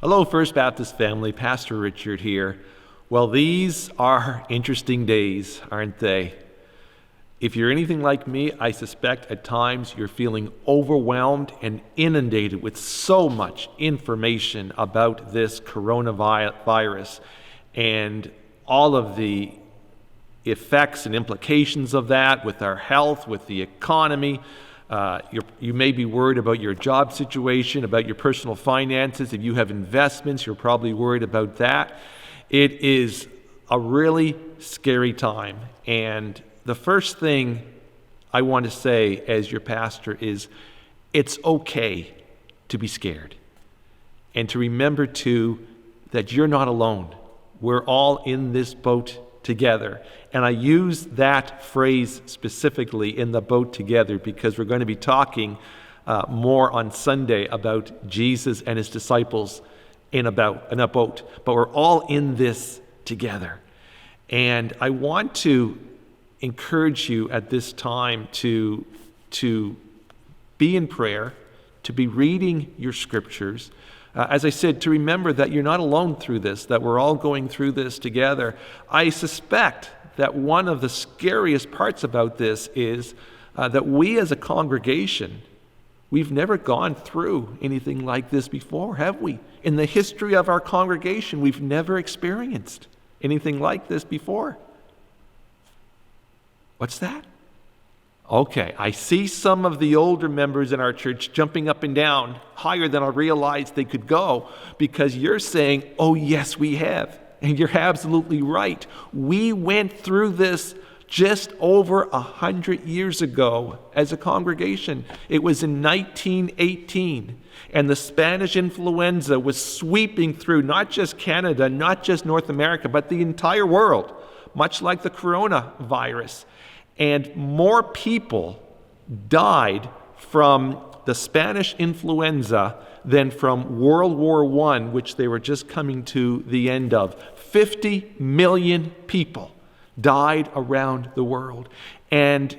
Hello, First Baptist family. Pastor Richard here. Well, these are interesting days, aren't they? If you're anything like me, I suspect at times you're feeling overwhelmed and inundated with so much information about this coronavirus and all of the effects and implications of that with our health, with the economy. You may be worried about your job situation, about your personal finances. If you have investments, you're probably worried about that. It is a really scary time. And the first thing I want to say as your pastor is it's okay to be scared. And to remember, too, that you're not alone. We're all in this boat together. And I use that phrase specifically, in the boat together, because we're going to be talking more on Sunday about Jesus and his disciples in a boat. But we're all in this together. And I want to encourage you at this time to be in prayer, to be reading your scriptures. As I said, to remember that you're not alone through this, that we're all going through this together. I suspect that one of the scariest parts about this is that we as a congregation, we've never gone through anything like this before, have we? In the history of our congregation, we've never experienced anything like this before. What's that? Okay, I see some of the older members in our church jumping up and down higher than I realized they could go, because you're saying, oh yes, we have. And you're absolutely right. We went through this just over 100 years ago as a congregation. It was in 1918, and the Spanish influenza was sweeping through not just Canada, not just North America, but the entire world, much like the coronavirus. And more people died from the Spanish influenza than from World War I, which they were just coming to the end of. 50 million people died around the world. And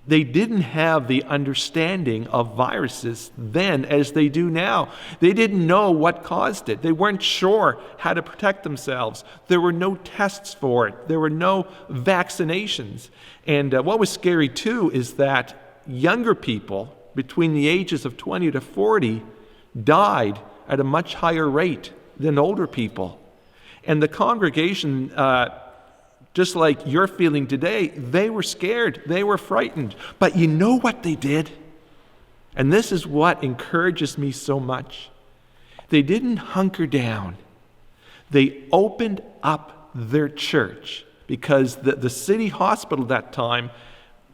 they didn't have the understanding of viruses then as they do now. They didn't know what caused it. They weren't sure how to protect themselves. There were no tests for it. There were no vaccinations. And what was scary too is that younger people between the ages of 20 to 40 died at a much higher rate than older people. And the congregation, just like you're feeling today, they were scared. They were frightened. But you know what they did? And this is what encourages me so much. They didn't hunker down. They opened up their church, because the city hospital at that time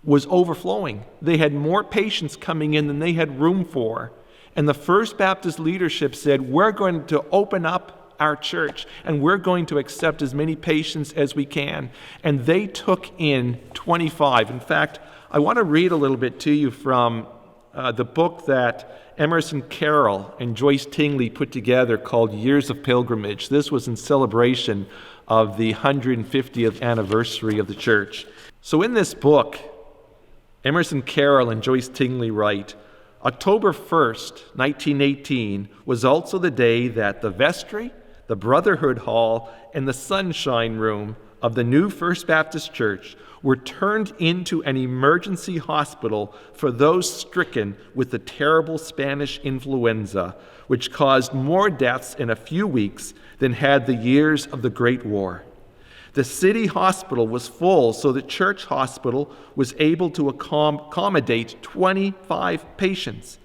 was overflowing. They had more patients coming in than they had room for. And the First Baptist leadership said, we're going to open up our church, and we're going to accept as many patients as we can. And they took in 25. In fact, I want to read a little bit to you from the book that Emerson Carroll and Joyce Tingley put together called Years of Pilgrimage. This was in celebration of the 150th anniversary of the church. So in this book, Emerson Carroll and Joyce Tingley write, October 1st, 1918 was also the day that the vestry, the Brotherhood Hall, and the Sunshine Room of the new First Baptist Church were turned into an emergency hospital for those stricken with the terrible Spanish influenza, which caused more deaths in a few weeks than had the years of the Great War. The city hospital was full, so the church hospital was able to accommodate 25 patients.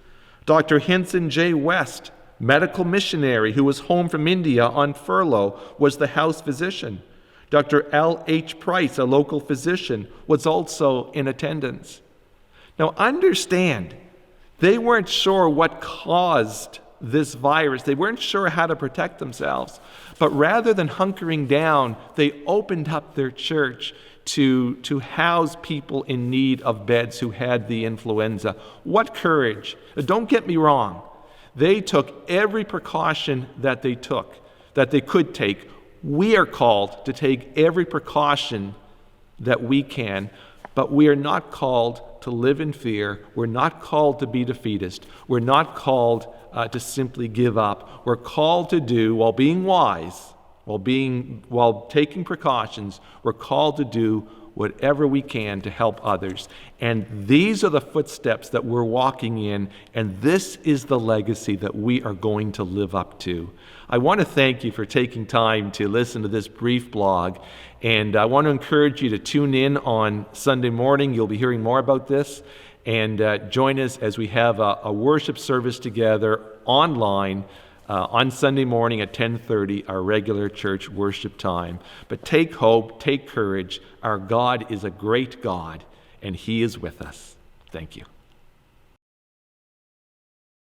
Dr. Hinson J. West, medical missionary who was home from India on furlough, was the house physician. Dr. L.H. Price, a local physician, was also in attendance. Now understand, they weren't sure what caused this virus. They weren't sure how to protect themselves. But rather than hunkering down, they opened up their church to house people in need of beds who had the influenza. What courage. Don't get me wrong. They took every precaution that they could take. We are called to take every precaution that we can. But we are not called to live in fear. We're not called to be defeatist. We're not called to simply give up. We're called to do, while being wise, while taking precautions, we're called to do whatever we can to help others. And these are the footsteps that we're walking in, and this is the legacy that we are going to live up to. I want to thank you for taking time to listen to this brief blog, and I want to encourage you to tune in on Sunday morning. You'll be hearing more about this, and join us as we have a worship service together online on Sunday morning at 10:30, our regular church worship time. But take hope, take courage. Our God is a great God, and He is with us. Thank you.